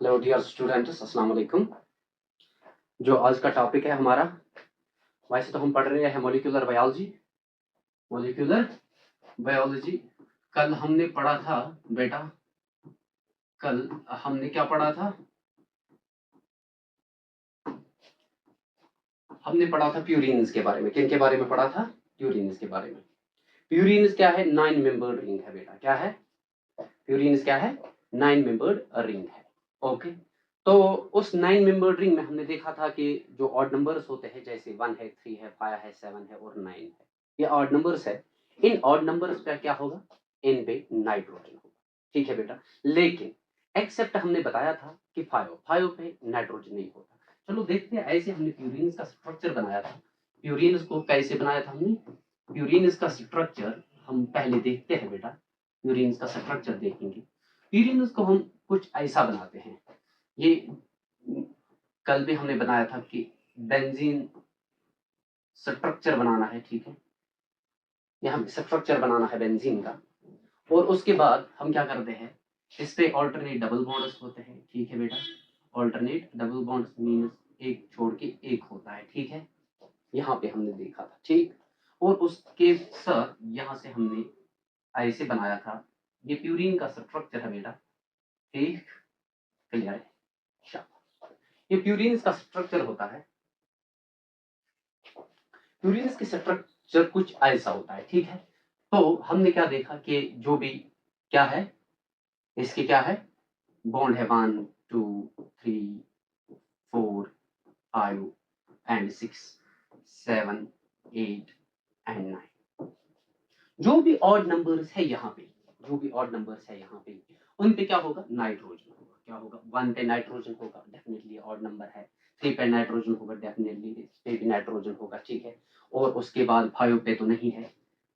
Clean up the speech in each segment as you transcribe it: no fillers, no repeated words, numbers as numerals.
Hello dear students, अस्सलाम वालेकुम। जो आज का टॉपिक है हमारा, वैसे तो हम पढ़ रहे हैं मॉलिक्यूलर बायोलॉजी। मॉलिक्यूलर बायोलॉजी कल हमने पढ़ा था बेटा। कल हमने क्या पढ़ा था? हमने पढ़ा था प्यूरिन्स के बारे में। किन के बारे में पढ़ा था? प्यूरिन्स के बारे में। प्यूरिन्स क्या है? 9 मेंबर्ड रिंग है बेटा। क्या है? प्यूरिन्स क्या है? 9 मेंबर्ड रिंग है। ओके। तो उस 9 मेंबर्ड रिंग में हमने देखा था कि जो ऑड नंबर्स होते हैं, जैसे 1 है, 3 है, 5 है, 7 है और 9 है, ये ऑड नंबर्स है। इन ऑड नंबर्स पे क्या होगा? इन पे नाइट्रोजन होगा। ठीक है बेटा। लेकिन एक्सेप्ट हमने बताया था कि 5 पे नाइट्रोजन नहीं होता। चलो देखते हैं। ऐसे हमने प्यूरिन्स का स्ट्रक्चर बनाया था। प्यूरिन्स को कैसे बनाया था हमने? प्यूरिन्स का स्ट्रक्चर हम पहले देखते हैं बेटा। प्यूरिन्स का स्ट्रक्चर देखेंगे। प्यूरिन्स को हम कुछ ऐसा बनाते हैं। ये कल भी हमने बनाया था कि बेंजीन स्ट्रक्चर बनाना है। ठीक है। यहाँ स्ट्रक्चर बनाना है बेंजीन का। और उसके बाद हम क्या करते हैं, इस पे ऑल्टरनेट डबल बॉन्ड्स होते हैं। ठीक है बेटा। ऑल्टरनेट डबल बॉन्ड्स मीन्स एक छोड़ के एक होता है। ठीक है। यहाँ पे हमने देखा था। ठीक। और उसके साथ यहाँ से हमने ऐसे बनाया था। ये प्यूरिन का स्ट्रक्चर है बेटा। ठीक। क्लियर है? शाबाश। ये प्यूरिन का स्ट्रक्चर होता है। प्यूरिन के स्ट्रक्चर कुछ ऐसा होता है। ठीक है। तो हमने क्या देखा कि जो भी क्या है, इसके क्या है, बॉन्ड है 1 2 3 4 5 एंड 6 7 8 एंड 9। जो भी ऑड नंबर्स है यहाँ पे, जो भी ऑड नंबर्स है यहाँ पे, उन पे क्या होगा? नाइट्रोजन होगा। क्या होगा? 1 पे नाइट्रोजन होगा, डेफिनेटली ऑड नंबर है। 3 पे नाइट्रोजन होगा, डेफिनेटली इस पे भी नाइट्रोजन होगा। ठीक है। और उसके बाद 5 पे तो नहीं है,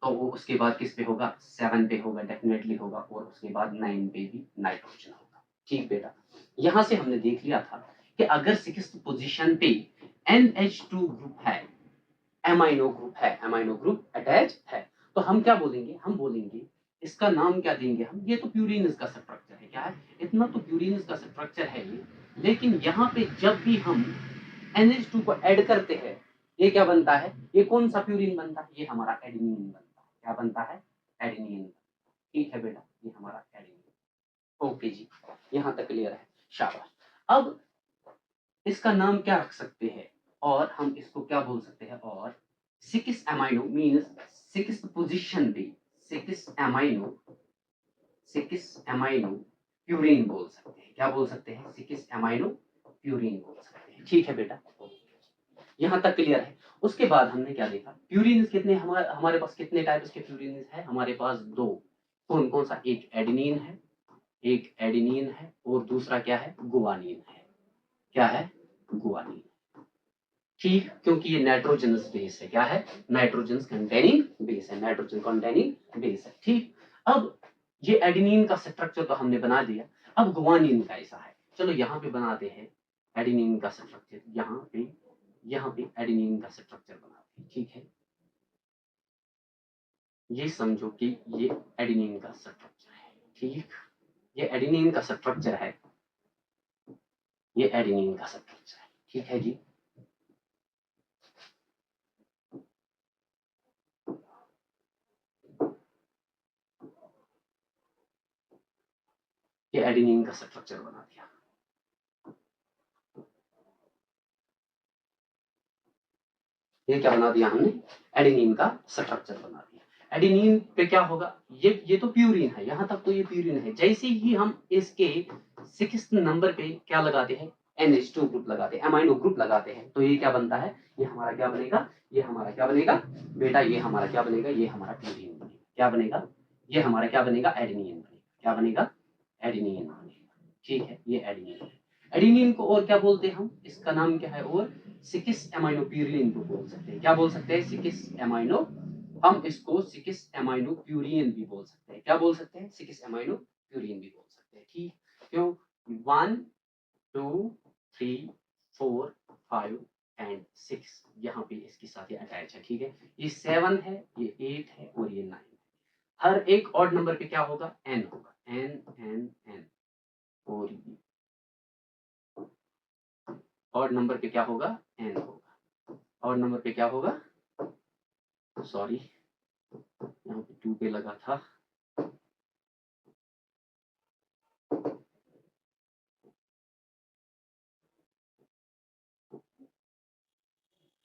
तो वो उसके बाद किस पे होगा? 7 पे होगा, डेफिनेटली होगा। और उसके बाद 9 पे भी नाइट्रोजन होगा। ठीक बेटा। यहाँ से हमने देख लिया था कि अगर 6th पोजीशन पे NH2 ग्रुप है, एमाइनो ग्रुप है, एमाइनो ग्रुप अटैच है, तो हम क्या बोलेंगे? हम बोलेंगे इसका नाम क्या देंगे हम? ये तो प्यूरिन का स्ट्रक्चर है। क्या है? इतना तो प्यूरिन का स्ट्रक्चर है ये। लेकिन यहाँ पे जब भी हम NH2 को ऐड करते हैं, ये क्या बनता है? ये कौन सा प्यूरिन बनता है? ये हमारा एडेनिन बनता है। क्या बनता है? एडेनिन। ठीक है बेटा, ये हमारा एडेनिन। ओके जी। यहाँ तक क्लियर है? शाबाश। अब इसका नाम क्या रख सकते हैं? और हम इसको क्या बोल सकते हैं? और 6 एमाइनो मीन्स 6th पोजीशन पे 6 एमाइनो 6 एमाइनो प्यूरिन बोल सकते हैं। क्या बोल सकते हैं? 6 एमाइनो प्यूरिन बोल सकते हैं। ठीक है बेटा। यहाँ तक क्लियर है? उसके बाद हमने क्या देखा? प्यूरिन कितने हमारे पास कितने टाइप्स के प्यूरिन है? हमारे पास दो। कौन कौन सा? एक एडेनिन है, एक एडेनिन है, और दूसरा क्या है? गुआनिन है। क्या है? गुआनिन। ठीक। क्योंकि ये नाइट्रोजनस बेस है। क्या है? नाइट्रोजन कंटेनिंग बेस है। नाइट्रोजन कंटेनिंग बेस है। ठीक। अब ये एडेनिन का स्ट्रक्चर तो हमने बना दिया। अब गुआनिन का ऐसा है। चलो यहाँ पे बनाते हैं एडेनिन का स्ट्रक्चर। यहाँ पे एडेनिन का स्ट्रक्चर बनाते हैं। ठीक है। ये समझो कि ये एडेनिन का स्ट्रक्चर है। ठीक। ये एडेनिन का स्ट्रक्चर है। ये एडेनिन का स्ट्रक्चर है। ठीक है जी। ये एडेनिन का स्ट्रक्चर बना दिया। ये क्या बना दिया हमने? एडेनिन का स्ट्रक्चर बना दिया। एडेनिन पे क्या होगा? ये तो प्यूरिन है। यहाँ तक तो ये प्यूरिन है। जैसे ही हम इसके 6th नंबर पे क्या लगाते हैं? NH2 ग्रुप लगाते हैं, एमाइनो ग्रुप लगाते हैं, तो ये क्या बनता है? ये हमारा क्या बनेगा? ये हमारा क्या बनेगा बेटा? ये हमारा क्या बनेगा? ये हमारा प्यूरिन बनेगा। क्या बनेगा? ये हमारा क्या बनेगा? एडेनिन बनेगा। क्या बनेगा? एडेनिन बनेगा। ठीक है। ये एडेनिन है। एडेनिन को और क्या बोलते हैं हम? इसका नाम क्या है? और 6 एमाइनो प्यूरिन को बोल सकते हैं। क्या बोल सकते हैं? 6 एमाइनो। हम इसको 6 एमाइनो प्यूरिन भी बोल सकते हैं। क्या बोल सकते हैं? 6 एमाइनो प्यूरिन भी बोल सकते हैं। ठीक। क्यों? 1 2 3 4 5 एंड 6 यहाँ पे इसके साथ ये अटैच है। ठीक है। ये 7 है, ये 8 है और ये 9 है। हर एक ऑड नंबर पे क्या होगा? n होगा। n n n। और ऑड नंबर पे क्या होगा, n होगा। ऑड नंबर पे क्या होगा, सॉरी यहाँ पे 2 पे लगा था,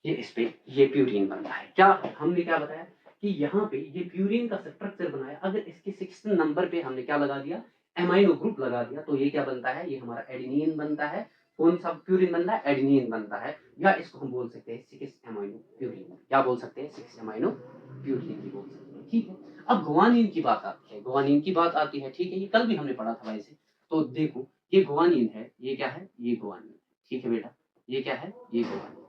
ये इस पे ये प्यूरिन बनता है। क्या हमने क्या बताया कि यहाँ पे ये प्यूरिन का स्ट्रक्चर बनाया, अगर इसके 6 नंबर पे हमने क्या लगा दिया, एमाइनो ग्रुप लगा दिया, तो ये क्या बनता है, ये हमारा एडेनिन बनता है। कौन सा प्यूरिन बनता है, एडेनिन बनता है, या इसको हम बोल सकते हैं 6 एमाइनो प्यूरिन। क्या बोल सकते हैं, 6 एमाइनो प्यूरिन भी बोल सकते हैं, ठीक है। अब गुआनिन की बात आती है, गुआनिन की बात आती है, ठीक है, ये कल भी हमने पढ़ा था वैसे। तो देखो ये गुआनिन है, ये क्या है, ये गुआनिन, ठीक है बेटा, ये क्या है, ये गुआनिन।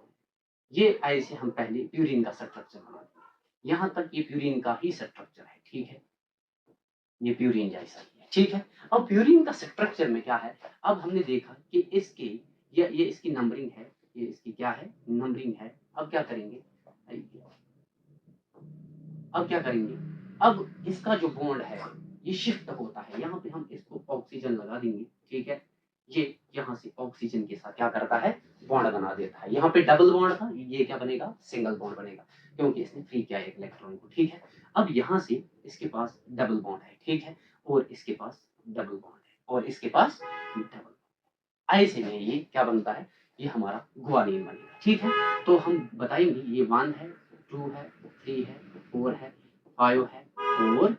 ये ऐसे हम पहले प्यूरिन का स्ट्रक्चर बनाते हैं, यहाँ तक ये प्यूरिन का ही स्ट्रक्चर है, ठीक है, ये प्यूरिन जैसा ही है, ठीक है। अब प्यूरिन का स्ट्रक्चर में क्या है, अब हमने देखा कि इसके ये इसकी नंबरिंग है, ये इसकी क्या है, नंबरिंग है। अब क्या करेंगे, अब क्या करेंगे, अब इसका जो बॉन्ड है ये शिफ्ट होता है, यहाँ पे हम इसको ऑक्सीजन लगा देंगे, ठीक है। ये यहाँ से ऑक्सीजन के साथ क्या करता है, बॉन्ड बना देता है। यहाँ पे डबल बॉन्ड था, ये क्या बनेगा, सिंगल बॉन्ड बनेगा, क्योंकि इसने फ्री किया एक इलेक्ट्रॉन को, ठीक है। अब यहाँ से इसके पास डबल बॉन्ड है, ठीक है, और इसके पास डबल बॉन्ड है, और इसके पास डबल, ऐसे में ये क्या बनता है, ये हमारा गुआनिन बनेगा, ठीक है। तो हम बताएंगे ये 1 है, 2 है, 3 है, 4 है, 5 है और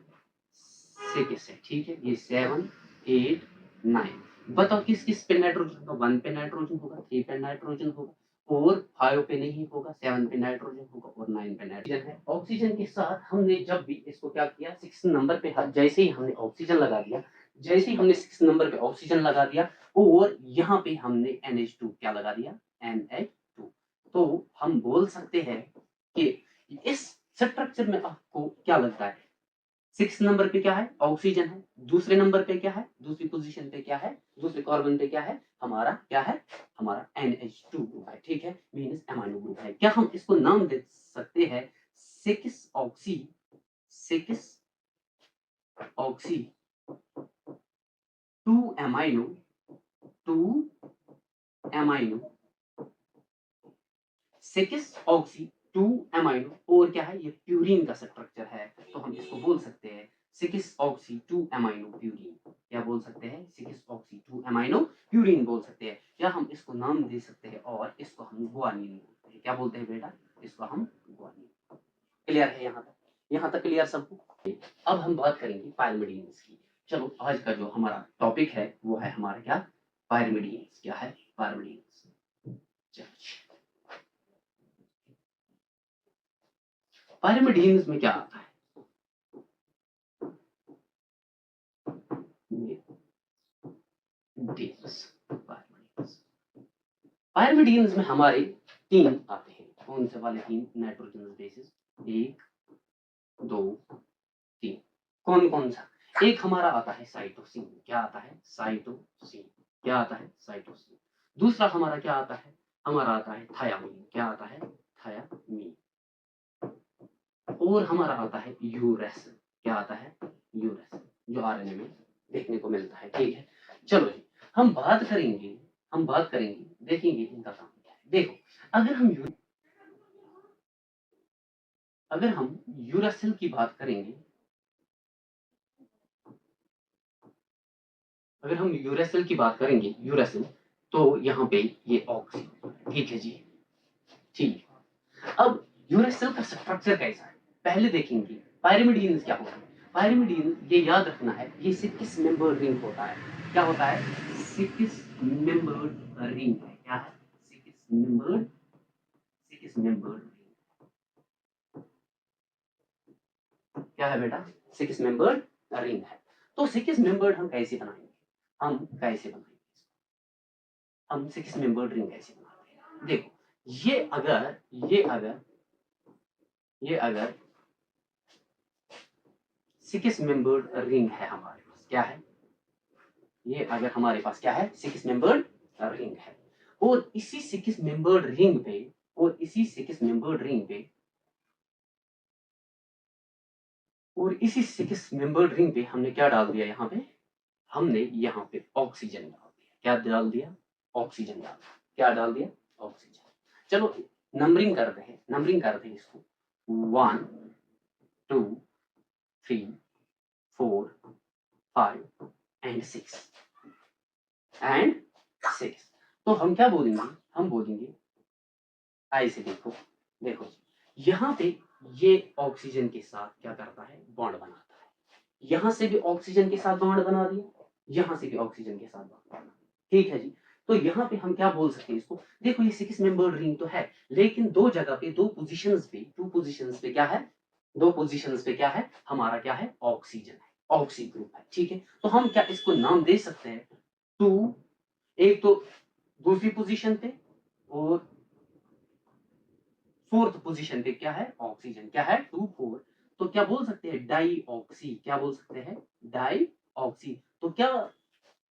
6 है, ठीक है। ये 7 8 9, बताओ किस किस पे नाइट्रोजन होगा, 1 पे नाइट्रोजन होगा, 3 पे नाइट्रोजन होगा, और 5 पे नहीं होगा, 7 पे नाइट्रोजन होगा, और 9 पे नाइट्रोजन है। ऑक्सीजन के साथ हमने जब भी इसको क्या किया, 6 नंबर पे जैसे ही हमने ऑक्सीजन लगा दिया, जैसे ही हमने 6 नंबर पे ऑक्सीजन लगा दिया, और यहाँ पे हमने NH2 क्या लगा दिया, NH2, तो हम बोल सकते हैं कि इस स्ट्रक्चर में आपको क्या लगता है, 6 नंबर पे क्या है, ऑक्सीजन है, दूसरे नंबर पे क्या है, दूसरी पोजीशन पे क्या है, दूसरे कार्बन पे क्या है, हमारा क्या है, हमारा NH2 ग्रुप है, ठीक है, मींस एमाइनो ग्रुप है। क्या हम इसको नाम दे सकते हैं 6 oxy 2 amino 2 amino 6 oxy 2 amino, और क्या है, ये प्यूरिन का स्ट्रक्चर है, तो हम इसको बोल सकते हैं 6 ऑक्सी 2 एमाइनो प्यूरिन। क्या बोल सकते हैं, 6 ऑक्सी 2 एमाइनो प्यूरिन बोल सकते हैं, या हम इसको नाम दे सकते हैं, और इसको हम गुआनिन बोलते हैं। क्या बोलते हैं बेटा, इसको हम गुआनिन। क्लियर है यहाँ तक क्लियर सबको। अब हम बात करेंगे पायरिमिडीन्स की। चलो आज का जो हमारा टॉपिक है वो है हमारा क्या, पायरिमिडीन्स। क्या है, पायरिमिडीन्स। पायरिमिडीन्स में क्या आता है, पायरिमिडीन्स में हमारे 3 आते हैं। कौन से वाले 3, नाइट्रोजनस बेसिस, 1 2 3। कौन कौन सा, एक हमारा आता है साइटोसिन। क्या आता है, साइटोसिन। क्या आता है, साइटोसिन। दूसरा हमारा क्या आता है, हमारा आता है थायामीन। क्या आता है, थायामीन। और हमारा आता है यूरेसिल। क्या आता है, यूरेसिल, जो आरएनए में देखने को मिलता है, ठीक है। चलो जी, हम बात करेंगे देखेंगे इनका काम क्या है। देखो अगर हम यूरेसिल की बात करेंगे, अगर हम यूरेसिल की बात करेंगे, यूरेसिल, तो यहाँ पे ये ऑक्सीजन, ठीक है जी, ठीक। अब यूरेसिल का स्ट्रक्चर कैसा है, पहले देखेंगे पायरिमिडीन्स क्या होता है। पायरिमिडीन, ये याद रखना है, ये 6 मेंबर्ड रिंग होता है। क्या होता है, 6 मेंबर्ड रिंग है। क्या है, 6 मेंबर्ड रिंग। क्या है बेटा, 6 मेंबर्ड रिंग है। तो 6 मेंबर्ड हम कैसे बनाएंगे, हम 6 मेंबर्ड रिंग कैसे बनाते हैं। देखो ये अगर 6 मेंबर्ड रिंग है हमारे पास, क्या है, ये अगर हमारे पास क्या है, 6 मेंबर्ड रिंग है, और इसी 6 मेंबर्ड रिंग पे हमने क्या डाल दिया, यहाँ पे हमने यहाँ पे ऑक्सीजन डाल दिया। क्या डाल दिया, ऑक्सीजन डाल दिया। क्या डाल दिया, ऑक्सीजन। चलो नंबरिंग करते हैं इसको 1 2 3 4 5 एंड 6 एंड 6। तो हम क्या बोलेंगे, हम बोलेंगे आई से देखो यहाँ पे ये ऑक्सीजन के साथ क्या करता है, बॉन्ड बनाता है। यहाँ से भी ऑक्सीजन के साथ बॉन्ड बना दिया, यहाँ से भी ऑक्सीजन के साथ बॉन्ड बना, ठीक है जी। तो यहाँ पे हम क्या बोल सकते हैं इसको, देखो ये 6 मेंबर्ड रिंग तो है, लेकिन दो जगह पे टू पोजीशंस पे क्या है, दो पोजीशंस पे क्या है, हमारा क्या है, ऑक्सीजन है, ऑक्सी ग्रुप है, ठीक है। तो हम क्या इसको नाम दे सकते हैं टू, एक तो दूसरी पोजीशन पे और फोर्थ पोजीशन पे क्या है, ऑक्सीजन, क्या है 2 4। तो क्या बोल सकते हैं, डाई ऑक्सी, क्या बोल सकते हैं, डाई ऑक्सी। तो क्या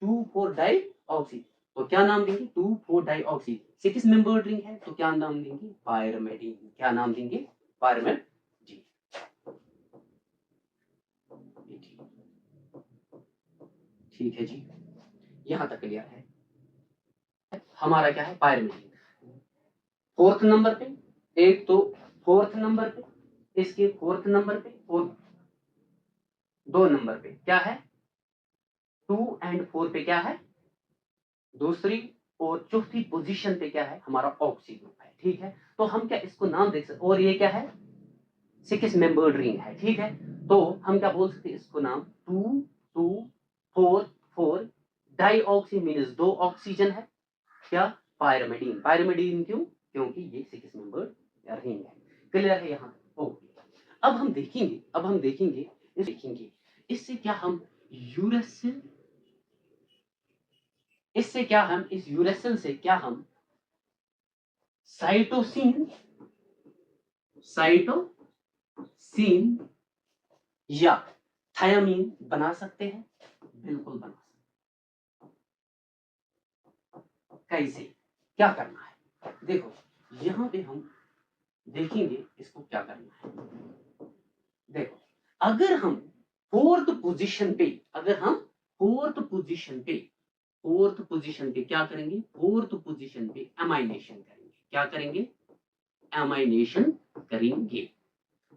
2 4 डाई ऑक्सी, तो क्या नाम देंगे, 2 4 डाई ऑक्सी। 6 मेंबर्ड रिंग है तो क्या नाम देंगे, पायरमेडीन, क्या नाम देंगे, पायरमेड जी। ठीक है जी, यहां तक क्लियर है। हमारा क्या है, पायरमेडीन। फोर्थ नंबर पे, एक तो फोर्थ नंबर पे, इसके फोर्थ नंबर पे और 2 नंबर पे क्या है, 2 एंड 4 पे क्या है, दूसरी और चौथी पोजीशन पे क्या है, हमारा ऑक्सी ग्रुप है, ठीक है। तो हम क्या इसको नाम देख सकते, और ये क्या है, 6 मेंबर्ड रिंग है, ठीक है। तो हम क्या बोल सकते हैं इसको नाम 2 2 4 4 डाई ऑक्सी मीन्स 2 ऑक्सीजन है, क्या, पायरमेडीन। पायरमेडीन क्यों, क्योंकि ये 6 मेंबर्ड रिंग है। क्लियर है यहाँ, ओके। अब हम देखेंगे इससे क्या हम यूरेसिल, इससे क्या हम, इस यूरेसिल से क्या हम साइटोसिन या थायामीन बना सकते हैं, बिल्कुल बना सकते हैं। कैसे, क्या करना है, देखो यहां पे हम देखेंगे इसको क्या करना है। देखो अगर हम फोर्थ पोजीशन पे, फोर्थ पोजीशन पे क्या करेंगे, फोर्थ पोजीशन पे एमाइनेशन करेंगे, क्या करेंगे, एमाइनेशन करेंगे।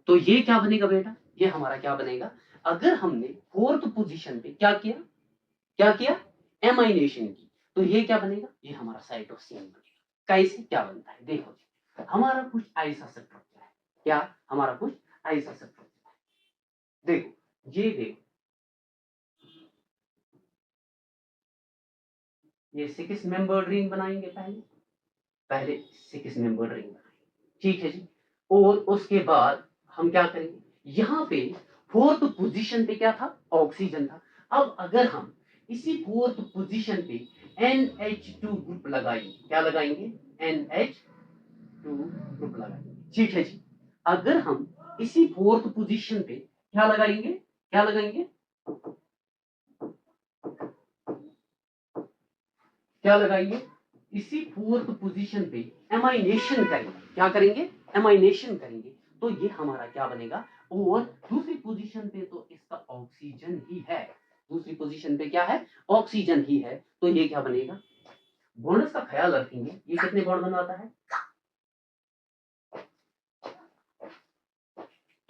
तो ये क्या बनेगा बेटा, ये हमारा क्या बनेगा, अगर हमने फोर्थ पोजीशन पे क्या किया, एमाइनेशन की, तो ये क्या बनेगा, ये हमारा साइटोसिन बनेगा। कैसे, क्या बनता है, देखो जी हमारा कुछ ऐसा स्ट्रक्चर है, क्या हमारा कुछ ऐसा स्ट्रक्चर है, देखो ये देखो, ये 6 मेंबर्ड रिंग बनाएंगे, पहले 6 मेंबर्ड रिंग बनाएंगे, ठीक है जी। और उसके बाद हम क्या करेंगे, यहाँ पे फोर्थ पोजीशन पे क्या था, ऑक्सीजन था। अब अगर हम इसी फोर्थ पोजीशन पे NH2 ग्रुप लगाएंगे, क्या लगाएंगे, NH2 ग्रुप लगाएंगे, ठीक है जी। अगर हम इसी फोर्थ पोजीशन पे क्या लगाएंगे, इसी फोर्थ पोजीशन पे एमाइनेशन करेंगे, क्या करेंगे, एमाइनेशन करेंगे। तो ये हमारा क्या बनेगा, और दूसरी पोजीशन पे तो इसका ऑक्सीजन ही है, दूसरी पोजीशन पे क्या है, ऑक्सीजन ही है। तो ये क्या बनेगा, बॉन्ड्स का ख्याल रखेंगे, ये कितने बॉन्ड बनाता है,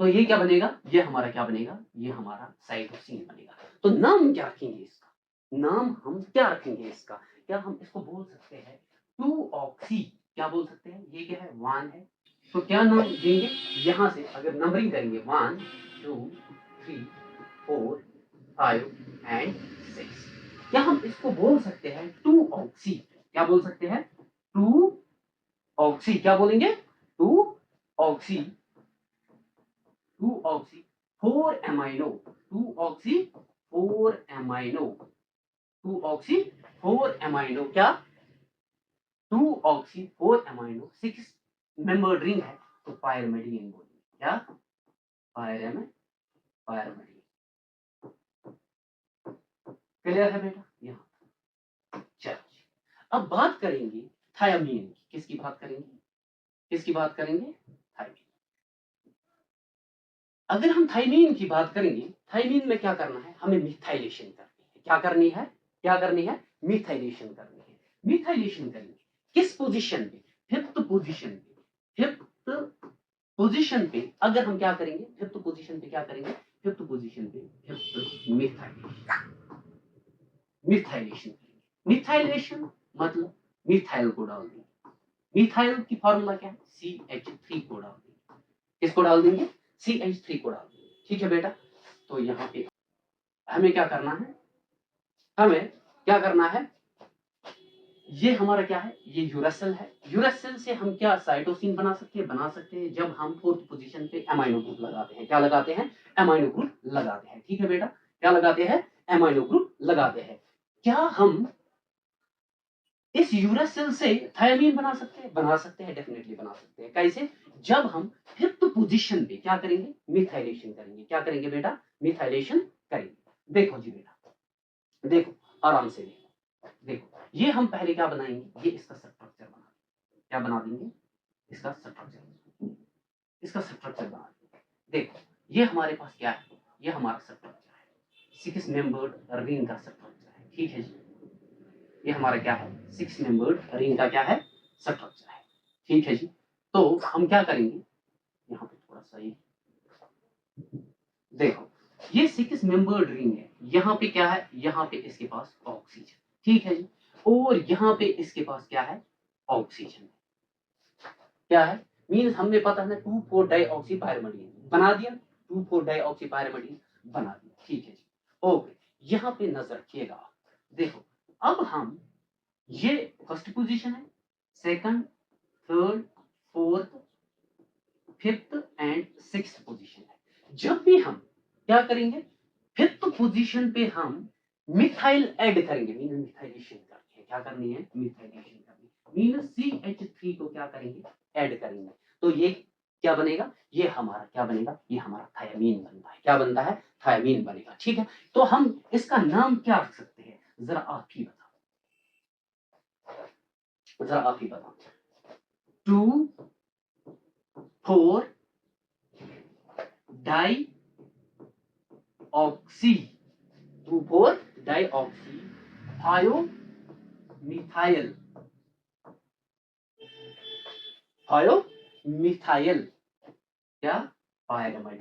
तो ये क्या बनेगा, ये हमारा क्या बनेगा, ये हमारा साइटोसिन बनेगा। तो नाम क्या रखेंगे इसका, नाम हम क्या रखेंगे इसका, क्या हम इसको बोल सकते हैं 2 ऑक्सी, क्या बोल सकते हैं, ये क्या है 1 है, तो क्या नाम देंगे, यहां से अगर नंबरिंग करेंगे 1 2 3 4 5 एंड 6, क्या हम इसको बोल सकते हैं 2 ऑक्सी, क्या बोल सकते हैं 2 ऑक्सी, क्या बोलेंगे 2 oxy, 2 oxy 4 amino, 2 oxy 4 amino, 2 oxy 4 amino, क्या 2 ऑक्सी 4 एमाइनो 6 मेंबर्ड रिंग है, तो पायरमेडियन बोलेंगे, क्या पायरमेडियन। क्लियर है बेटा, यहाँ चलो अब बात करेंगे थायामीन की, किसकी बात करेंगे, थायमीन। अगर हम थायमीन की बात करेंगे, थायमीन में क्या करना है, हमें मिथाइलेशन करनी है, क्या करनी है, मिथाइलेशन करनी है। मिथाइलेशन करेंगे किस पोजीशन पे, फिफ्थ पोजीशन पे अगर हम क्या करेंगे, फिफ्थ पोजीशन पे क्या करेंगे, फिफ्थ पोजीशन पे फिफ्थ मिथाइलेशन करेंगे। मिथाइलेशन मतलब मिथाइल को डाल देंगे। मिथाइल की फॉर्मूला क्या है, CH3 को डाल देंगे। किसको डाल देंगे, CH3 को डाल देंगे। ठीक है बेटा, तो यहाँ पे हमें क्या करना है, हमें क्या करना है, ये हमारा क्या है, ये यूरेसिल है। यूरेसिल से हम क्या साइटोसिन बना सकते हैं जब हम फोर्थ पोजीशन पे एमाइनो ग्रुप लगाते हैं। क्या लगाते हैं, एमाइनो ग्रुप लगाते हैं। ठीक है बेटा, क्या लगाते हैं, एमाइनो ग्रुप लगाते हैं। क्या हम इस यूरेसिल से थायमीन बना सकते हैं, डेफिनेटली बना सकते हैं। कैसे, जब हम फिफ्थ पोजीशन पे क्या करेंगे, मिथाइलेशन करेंगे। क्या करेंगे बेटा, मिथाइलेशन करेंगे। देखो जी बेटा, देखो आराम से देखो, ये हम पहले क्या बनाएंगे, ये इसका स्ट्रक्चर बना देंगे। क्या बना देंगे, इसका स्ट्रक्चर बना देंगे। देखो ये हमारे पास क्या है, ये हमारा स्ट्रक्चर है, 6 मेंबर्ड रिंग का स्ट्रक्चर है। ठीक है जी, ये हमारा क्या है, 6 मेंबर्ड रिंग का क्या है, स्ट्रक्चर है। ठीक है जी, तो हम क्या करेंगे, यहाँ पे थोड़ा सा ये देखो, ये 6 मेंबर्ड रिंग है। यहाँ पे क्या है, यहाँ पे इसके पास ऑक्सीजन। ठीक है जी, और यहाँ पे इसके पास क्या है, ऑक्सीजन। क्या है, मीन्स हमने पता है ना 2,4 डाइऑक्सी पायरिमिडीन बना दिया, 2,4 डाइऑक्सी पायरिमिडीन बना दिया। ठीक है जी, ओके, यहाँ पे नजर रखिएगा। देखो अब हम, ये फर्स्ट पोजीशन है, second, third, fourth, fifth and sixth position है। जब भी हम क्या करेंगे, फिफ्थ पोजीशन पे हम मिथाइल ऐड करेंगे, मीन मिथाइलेशन करनी है। क्या करनी है, मिथाइलेशन करनी, मीन CH3 को क्या करेंगे, ऐड करेंगे। तो ये क्या बनेगा, ये हमारा क्या बनेगा, ये हमारा थायमीन बनता है। क्या बनता है, थायमीन बनेगा। ठीक है, तो हम इसका नाम क्या रख सकते हैं, जरा आप ही बताओ, 2,4 डाई ऑक्सी, 2,4 डाइऑक्सी थायोमिथाइल, क्या, पायरामाइड,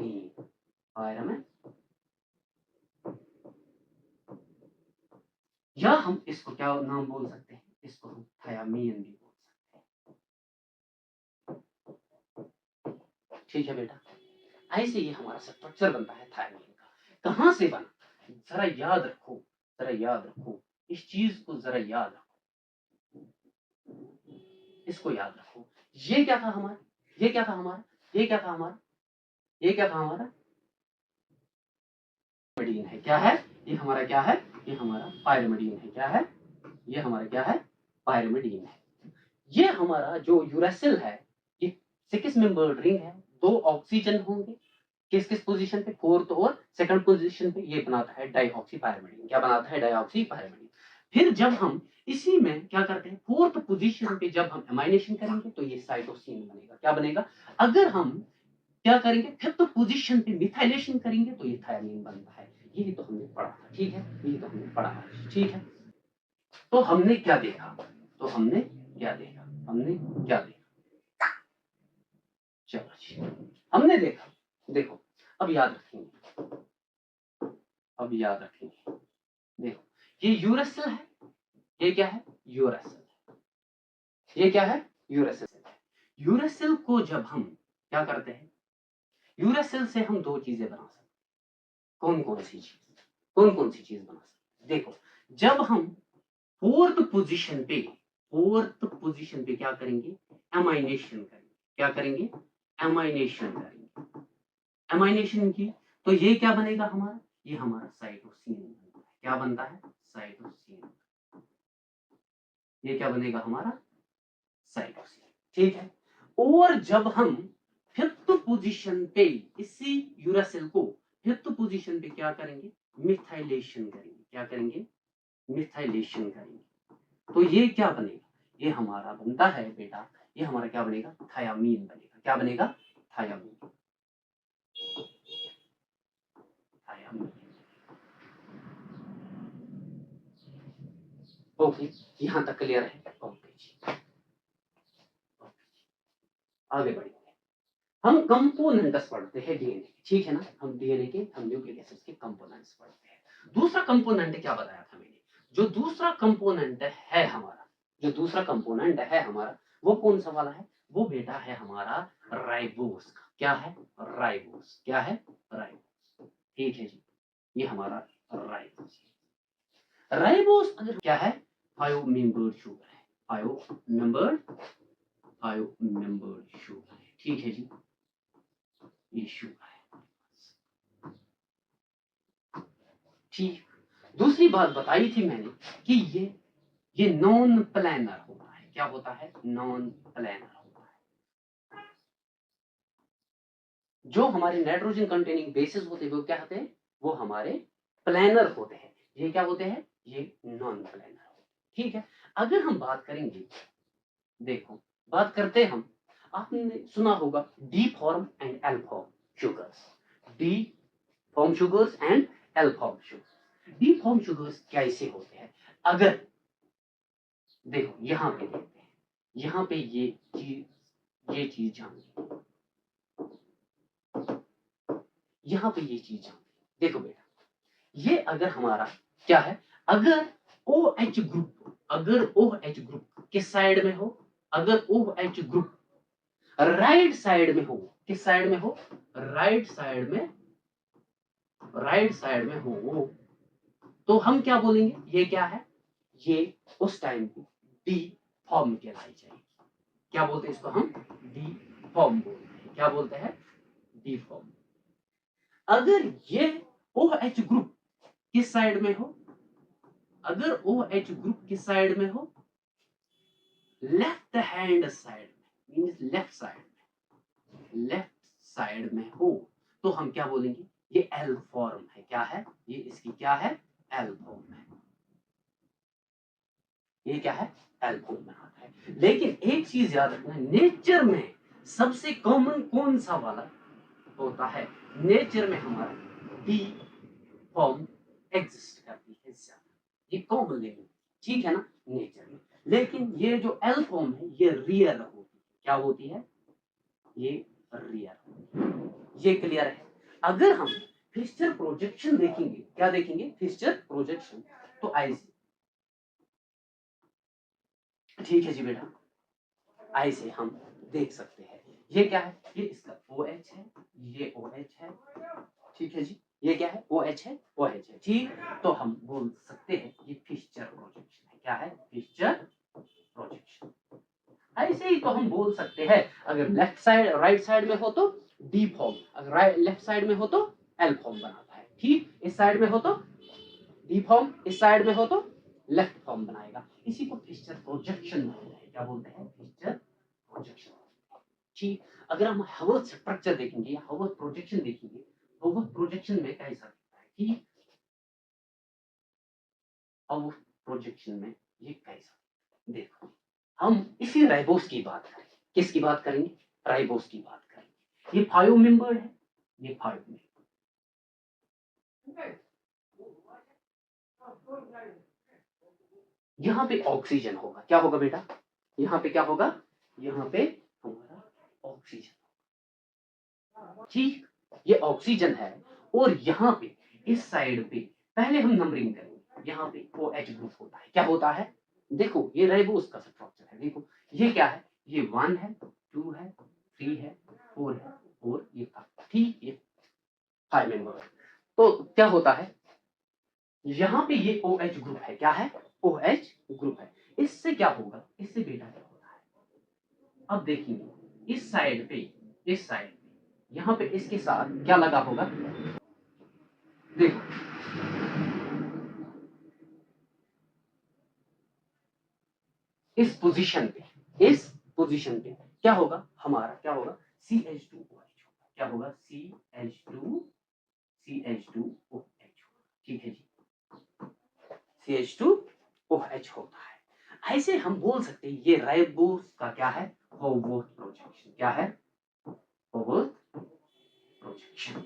या हम इसको क्या नाम बोल सकते हैं, इसको हम थायामीन भी बोल सकते हैं। ठीक है बेटा, ऐसे ही हमारा स्ट्रक्चर बनता है थायमीन का। कहां से बना, जरा याद रखो, इस चीज को जरा याद रखो, इसको याद रखो। ये क्या था हमारा, ये क्या था हमारा, ये क्या था हमारा, ये क्या था हमारा, पायरिमिडीन है। क्या है, ये हमारा क्या है, ये हमारा पायरिमिडीन है। क्या है, ये हमारा क्या है, पायरिमिडीन है। ये हमारा जो यूरेसिल है, ये 6 मेंबर्ड रिंग है, 2 ऑक्सीजन होंगे। किस किस पोजीशन पे, फोर्थ और सेकंड पोजीशन पे ये बनाता है डाइऑक्सी पायरिमिडीन। क्या बनाता है, डाइऑक्सी पायरिमिडीन। फिर जब हम इसी में क्या करते हैं, फोर्थ पोजीशन पे जब हम एमाइनेशन करेंगे तो ये साइटोसिन बनेगा। क्या बनेगा, अगर हम क्या करेंगे, फिफ्थ पोजीशन पे मिथाइलेशन करेंगे तो ये थायमीन बनता है। यही तो हमने पढ़ा था। ठीक है, यही तो हमने पढ़ा है। ठीक है, तो हमने क्या देखा, हमने क्या देखा, चलो जी, हमने देखा। देखो अब याद रखेंगे, देखो ये यूरेसिल है, ये क्या है, यूरेसिल, ये क्या है, यूरेसिल। यूरेसिल को जब हम क्या करते हैं, यूरेसिल से हम 2 चीजें बना सकते हैं। कौन कौन सी चीज बना सकते हैं, देखो जब हम फोर्थ पोजीशन पे क्या करेंगे, एमाइनेशन करेंगे। क्या करेंगे, एमाइनेशन की, तो ये क्या बनेगा हमारा, ये हमारा साइटोसिन बनता है। क्या बनता है, साइटोसिन, ये क्या बनेगा हमारा, साइटोसिन। ठीक है, और जब हम फिफ्थ पोजीशन पे इसी यूरेसिल को फिफ्थ पोजीशन पे क्या करेंगे, मिथाइलेशन करेंगे। क्या करेंगे, मिथाइलेशन करेंगे, तो ये क्या बनेगा, ये हमारा बनता है बेटा, ये हमारा क्या बनेगा, थायामीन बनेगा। क्या बनेगा, थायामीन, ओके, यहां तक क्लियर है। ओके जी, आगे बढ़ेंगे। हम कंपोनेंट्स पढ़ते हैं डीएनए के, ठीक है ना, हम डीएनए के, हम न्यूक्लिक एसिड्स के कंपोनेंट्स पढ़ते हैं। दूसरा कंपोनेंट क्या बताया था मैंने, जो दूसरा कंपोनेंट है हमारा, जो दूसरा कंपोनेंट है हमारा, वो कौन सा वाला है, वो बेटा है हमारा राइबोस का। क्या है, राइबोस। क्या है, राइबोस। ठीक है जी, ये हमारा राइबोस। राइबोस अगर क्या है, 5 मेंबर्ड शुगर है, 5 मेंबर्ड शुगर है। ठीक है जी, ये शुगर है। ठीक, दूसरी बात बताई थी मैंने कि ये नॉन प्लानर होता है। क्या होता है, नॉन प्लानर होता है। जो हमारे नाइट्रोजन कंटेनिंग बेसिस होते हैं वो क्या होते हैं, वो हमारे प्लानर होते हैं। ये क्या होते हैं, ये नॉन प्लानर होते हैं। ठीक है, अगर हम बात करेंगे, देखो बात करते हैं हम, आपने सुना होगा D form and L form sugars, D form sugars and L form sugars. D form sugars कैसे होते हैं, अगर देखो यहां पे देखते हैं, यहां पे ये चीज जान, यहां पे ये चीज जान, देखो बेटा, ये अगर हमारा क्या है, अगर ओ एच ग्रुप, अगर ओ एच ग्रुप किस साइड में हो, अगर O H group right side में हो, किस साइड में हो, राइट साइड में, राइट साइड में हो, तो हम क्या बोलेंगे, ये क्या है, ये उस टाइम पे डी फॉर्म कहलाई जाएगी। क्या बोलते हैं इसको हम, डी फॉर्म बोलते हैं। क्या बोलते हैं, डी फॉर्म। अगर ये ओ एच ग्रुप किस साइड में हो, अगर ओ एच ग्रुप किस साइड में हो, लेफ्ट हैंड साइड में, मींस लेफ्ट साइड में, लेफ्ट साइड में हो, तो हम क्या बोलेंगे, ये एल फॉर्म है। क्या है, ये इसकी क्या है, एल फॉर्म है। ये क्या है, एल फॉर्म में आता है। लेकिन एक चीज याद रखना, नेचर में सबसे कॉमन कौन सा वाला होता है, नेचर में हमारा डी फॉर्म एग्जिस्ट करती है ज्यादा, ये कॉमन लेवल, ठीक है ना, नेचर में। लेकिन ये जो एल फॉर्म है ये रियर होती है। क्या होती है, ये रियर होती है। ये क्लियर है। अगर हम फिस्चर प्रोजेक्शन देखेंगे, क्या देखेंगे, फिस्चर प्रोजेक्शन, तो ऐसे, ठीक है जी बेटा, ऐसे हम देख सकते हैं। ये क्या है, ये इसका OH है, ये OH है, ठीक है जी, ये क्या है, OH है, OH है, ठीक। तो हम बोल सकते हैं ये फिस्चर प्रोजेक्शन है। क्या है, फिस्चर प्रोजेक्शन। ऐसे ही तो हम बोल सकते हैं, अगर लेफ्ट साइड राइट साइड में हो तो डी फॉर्म, अगर राइट लेफ्ट साइड में हो तो एल फॉर्म बनाता है, ठीक। इस साइड में हो तो डी फॉर्म, इस साइड में हो तो लेफ्ट फॉर्म बनाएगा। इसी को फिस्चर प्रोजेक्शन बोलते हैं। क्या बोलते हैं, फिस्चर प्रोजेक्शन, ठीक। अगर हम हवर्थ स्ट्रक्चर देखेंगे या हवर्थ प्रोजेक्शन देखेंगे, हवर्थ प्रोजेक्शन में कैसा दिखता है, ठीक, हवर्थ प्रोजेक्शन में ये कैसा, देखो हम इसी राइबोस की बात करेंगे, किसकी बात करेंगे, राइबोस की बात करेंगे। ये 5 मेंबर है, ये 5 मेंबर, यहाँ पे ऑक्सीजन होगा। क्या होगा बेटा, यहाँ पे क्या होगा, यहाँ पे हमारा ऑक्सीजन, ठीक, ये ऑक्सीजन है। और यहाँ पे इस साइड पे पहले हम नंबरिंग करेंगे, यहाँ पे OH ग्रुप होता है। क्या होता है, देखो ये राइबोस का स्ट्रक्चर है, देखो ये क्या है, ये 1 है, 2 है, 3 है, 4 है, और ये 5, ठीक, ये 5 मेंबर। तो क्या होता है, यहाँ पे ये OH ग्रुप है। क्या है, OH ग्रुप है। इससे क्या होगा, इससे बेटा क्या होता है, अब देखेंगे इस साइड पे, इस साइड पे यहाँ पे इसके साथ क्या लगा होगा, देखो इस पोजीशन पे, इस पोजीशन पे क्या होगा, हमारा क्या होगा, CH2OH, क्या होगा, CH2OH, ठीक है जी, CH2OH होता है। ऐसे हम बोल सकते हैं ये राइबोस का क्या है, होवर्थ प्रोजेक्शन। क्या है, होवर्थ प्रोजेक्शन।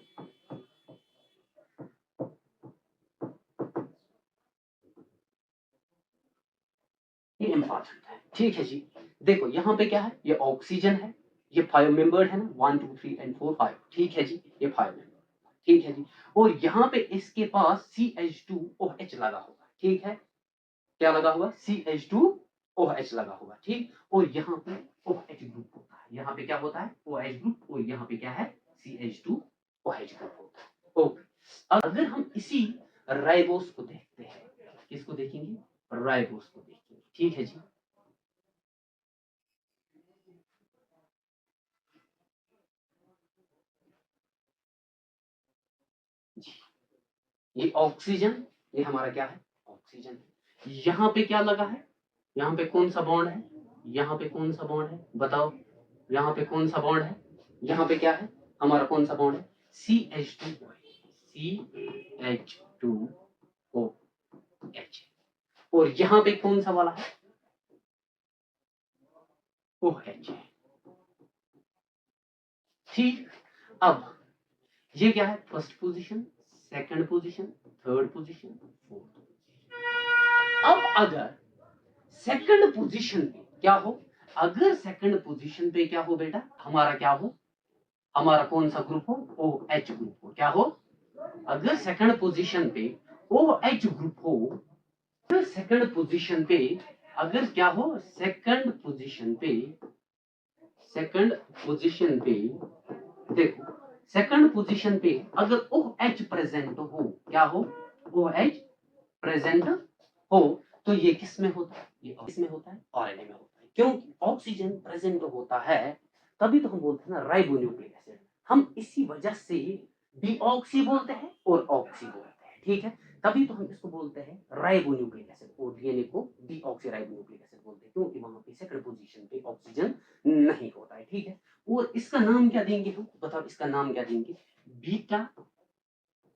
ये इंपॉर्टेंट है, ठीक है जी। देखो यहाँ पे क्या है, ये ऑक्सीजन है, ये 5 मेंबर्ड है ना, 1 2 3 एंड 4 5, ठीक है जी, ये 5 मेंबर, ठीक है जी। और यहाँ पे इसके पास CH2OH लगा होगा, ठीक है, क्या लगा हुआ, CH2OH लगा हुआ, ठीक। और यहाँ पे OH ग्रुप होता है, यहाँ पे क्या होता है, OH ग्रुप, और यहाँ पे क्या है, CH2OH ग्रुप होता है। ओके, अगर हम इसी राइबोस को देखते हैं, किसको देखेंगे, राइबोस को देखेंगे, ठीक है जी। ये ऑक्सीजन, ये हमारा क्या है, ऑक्सीजन। यहाँ पे क्या लगा है, यहाँ पे कौन सा बॉन्ड है, यहाँ पे कौन सा बॉन्ड है, बताओ, यहाँ पे कौन सा बॉन्ड है, यहाँ पे क्या है, हमारा कौन सा बॉन्ड है, CH2OH। और यहाँ पे कौन सा वाला है, OH, ठीक। अब ये क्या है, first position, second position, third position, fourth position. अब अगर सेकंड पोजीशन पे क्या हो, अगर सेकंड पोजीशन पे क्या हो बेटा, हमारा क्या हो, हमारा कौन सा ग्रुप हो, OH ग्रुप हो, क्या हो, अगर सेकंड पोजीशन पे OH ग्रुप हो, फिर सेकंड पोजीशन पे अगर क्या हो, सेकंड पोजीशन पे देखो, सेकंड पोजीशन पे अगर OH प्रेजेंट हो, क्या हो, OH प्रेजेंट हो, तो ये किस में होता है, ये किसमें होता है, RNA में होता है। क्योंकि ऑक्सीजन प्रेजेंट होता है, तभी तो हम बोलते हैं ना राइबोन्यूक्लिक एसिड। हम इसी वजह से डीऑक्सी बोलते हैं और ऑक्सी बोलते हैं, ठीक है, तभी तो हम इसको बोलते हैं राइबोन्यूक्लिक एसिड, और डीएनए को डीऑक्सी राइबोन्यूक्लिक एसिड बोलते हैं, क्योंकि वहां पे सेकंड पोजीशन पे ऑक्सीजन नहीं होता है, ठीक है। और इसका नाम क्या देंगे हम, बताओ इसका नाम क्या देंगे, बीटा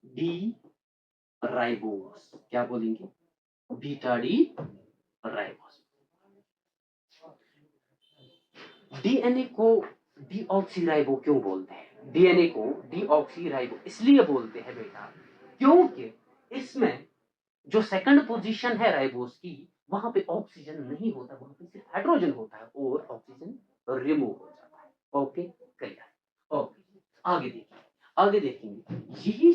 डी राइबोस, क्या बोलेंगे, बीटा डी राइबोस। डीएनए को डीऑक्सीराइबो क्यों बोलते हैं, डीएनए को डीऑक्सीराइबो इसलिए बोलते हैं बेटा, क्योंकि इसमें जो सेकंड पोजीशन है राइबोस की, वहां पे ऑक्सीजन नहीं होता, वहां पे सिर्फ हाइड्रोजन होता है, और ऑक्सीजन रिमूव हो जाता है। Okay, clear. ओके, आगे देखिए, आगे देखेंगे, यही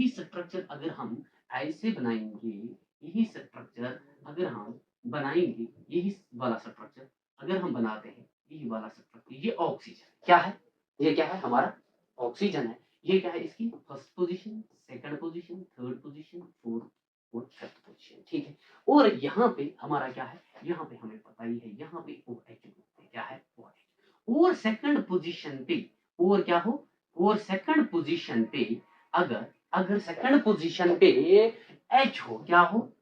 स्ट्रक्चर अगर हम ऐसे बनाएंगे, यही स्ट्रक्चर अगर हम बनाएंगे, यही वाला स्ट्रक्चर अगर हम बनाते हैं, यही वाला स्ट्रक्चर, ये ऑक्सीजन क्या है, ये क्या है, हमारा ऑक्सीजन है। ये क्या है, इसकी first position, second position, third position, fourth और फिफ्थ पोजीशन, ठीक है। और यहाँ पे हमारा क्या है, यहाँ पे हमें पता ही है, यहाँ पे OH ग्रुप है, क्या है, OH। और सेकंड पोजीशन पे और क्या हो, और सेकंड पोजीशन पे अगर अगर सेकंड पोजीशन पे H हो, क्या हो,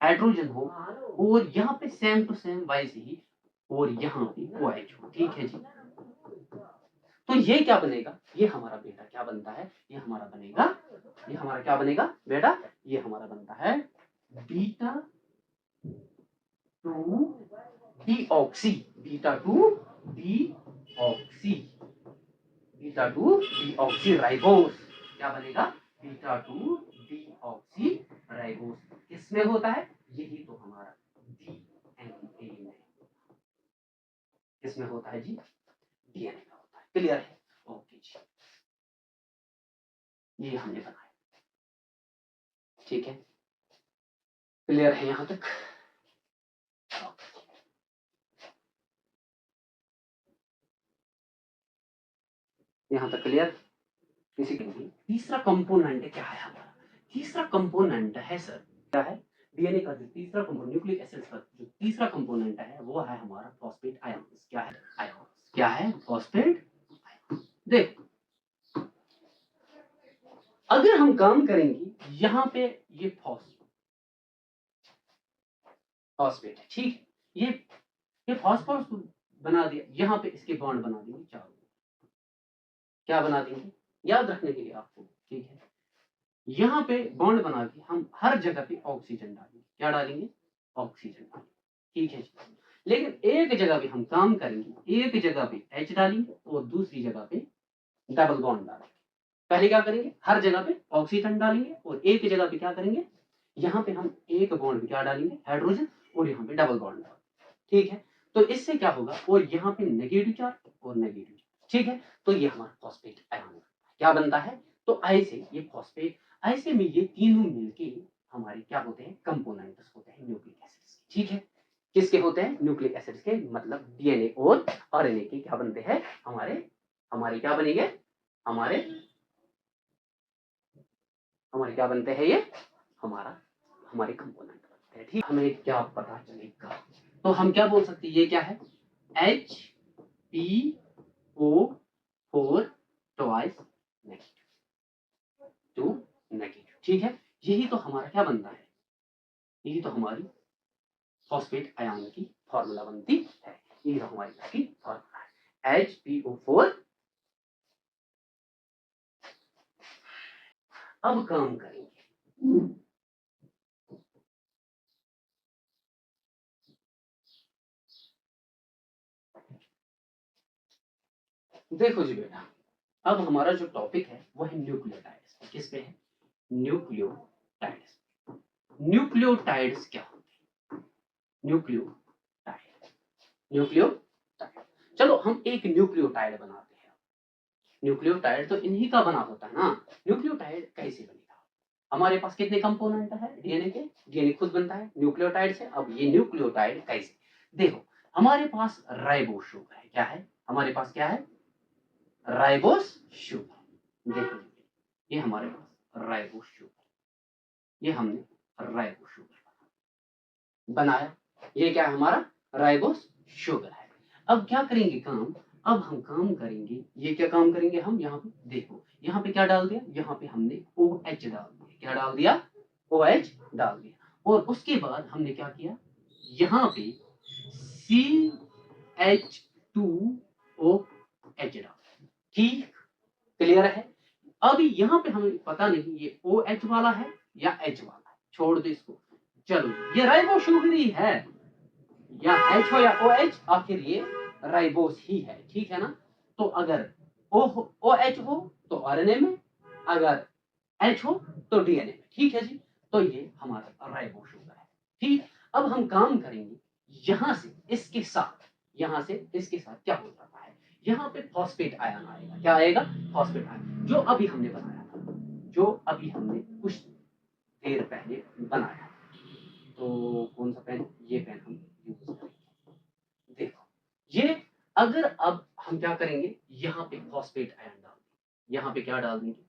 हाइड्रोजन हो, और यहाँ पे सेम टू सेम वैसे ही, और यहाँ पे OH हो, ठीक है जी। तो ये क्या बनेगा, ये हमारा बेटा क्या बनता है, ये हमारा बनेगा, ये हमारा क्या बनेगा बेटा, ये हमारा बनता है beta 2 deoxy, beta 2 deoxy, beta 2 deoxy ribose, क्या बनेगा, बीटा 2 डीऑक्सी राइबोस। किसमें होता है, यही तो हमारा डीएनए में, किसमें होता है जी, डीएनए में होता है, क्लियर है। ओके जी, ये हमने बनाया, ठीक है, क्लियर है यहां तक। यहां तक क्लियर, किसी के लिए तीसरा कंपोनेंट क्या है हमारा, तीसरा कंपोनेंट है सर, क्या है, डीएनए का जो तीसरा कंपोनेंट, न्यूक्लिक एसिड्स का जो तीसरा कंपोनेंट है, वो है हमारा फॉस्फेट आयंस, क्या है, आयंस, क्या है, फॉस्फेट। देख, अगर हम काम करेंगे, यहाँ पे ये फॉस्फेट है, ठीक, ये फॉस्फोरस बना दिया, यहाँ पे इसके बॉन्ड बना देंगे चारों, क्या बना देंगे, याद रखने के लिए आपको, ठीक है, यहाँ पे बॉन्ड बना के हम हर जगह पे ऑक्सीजन डालेंगे, क्या डालेंगे, ऑक्सीजन डालेंगे, ठीक है जी। लेकिन एक जगह पे हम काम करेंगे, एक जगह पे H डालेंगे और दूसरी जगह पे डबल बॉन्ड डालेंगे। पहले क्या करेंगे, हर जगह पे ऑक्सीजन डालेंगे, और एक जगह पे क्या करेंगे, यहाँ पे हम एक बॉन्ड क्या डालेंगे, हाइड्रोजन, और यहाँ पे डबल बॉन्ड डालेंगे, ठीक है। तो इससे क्या होगा, और यहाँ पे नेगेटिव चार्ज और नेगेटिव चार्ज, ठीक है। तो ये हमारा फॉस्फेट आयन क्या बनता है, तो आई से ये फॉस्फेट, ऐसे में ये तीनों मिलके हमारे क्या होते हैं, कंपोनेंट्स होते हैं न्यूक्लिक एसिड्स, ठीक है। किसके होते हैं, न्यूक्लिक एसिड्स के, मतलब डीएनए और आरएनए के क्या बनते हैं, हमारे क्या बनेंगे, हमारे क्या बनते हैं, ये हमारे कंपोनेंट बनते हैं, ठीक। हमें क्या पता चलेगा, तो हम क्या बोल सकते हैं, ये क्या है, HPO4 ट्वाइस नेगेटिव, ठीक है। यही तो हमारा क्या बनता है, यही तो हमारी फॉस्फेट आयन की फॉर्मूला बनती है, यही तो हमारी इसकी फॉर्मूला है, HPO4। अब काम करेंगे, देखो जी बेटा, अब हमारा जो टॉपिक है वो है न्यूक्लियोटाइड्स। किस पे है, न्यूक्लियोटाइड्स। न्यूक्लियोटाइड्स क्या होते हैं, न्यूक्लियोटाइड, चलो हम एक न्यूक्लियोटाइड बनाते हैं। न्यूक्लियोटाइड तो इन्हीं का बना होता है ना। न्यूक्लियोटाइड कैसे बनेगा, हमारे पास कितने कंपोनेंट है डीएनए के, डीएनए खुद बनता है न्यूक्लियोटाइड से। अब ये न्यूक्लियोटाइड कैसे, देखो हमारे पास राइबोस शुगर है, क्या है, हमारे पास क्या है, राइबोस शुगर। देखो ये हमारे पास राइबोस शुगर, ये हमने राइबोस शुगर बनाया, ये क्या है, हमारा राइबोस शुगर है। अब क्या करेंगे काम, अब हम काम करेंगे, ये क्या काम करेंगे हम, यहाँ पे देखो, यहाँ पे क्या डाल दिया, यहाँ पे हमने OH डाल दिया, क्या डाल दिया, OH डाल दिया। और उसके बाद हमने क्या किया, यहाँ पे CH2OH डाल, ठीक, क्लियर है। अब यहाँ पे हमें पता नहीं ये OH वाला है या H वाला है, छोड़ दो इसको, चलो ये राइबोस शुगर ही है, या H हो या OH, आखिर ये राइबोस ही है, ठीक है ना। तो अगर OH हो तो आरएनए में, अगर H हो तो डीएनए में, ठीक है जी। तो ये हमारा राइबोस शुगर है, ठीक। अब हम काम करेंगे, यहाँ से इसके साथ, यहाँ से इसके साथ क्या हो जाता है, यहाँ पे फॉस्फेट आयन आएगा, क्या आएगा, फॉस्फेट आयन, जो अभी हमने बनाया था, जो अभी हमने कुछ देर पहले बनाया। तो कौन सा पेन, ये पेन हम यूज करेंगे, देखो ये, अगर अब हम क्या करेंगे, यहाँ पे फॉस्फेट आयन डाल देंगे, यहाँ पे क्या डाल देंगे,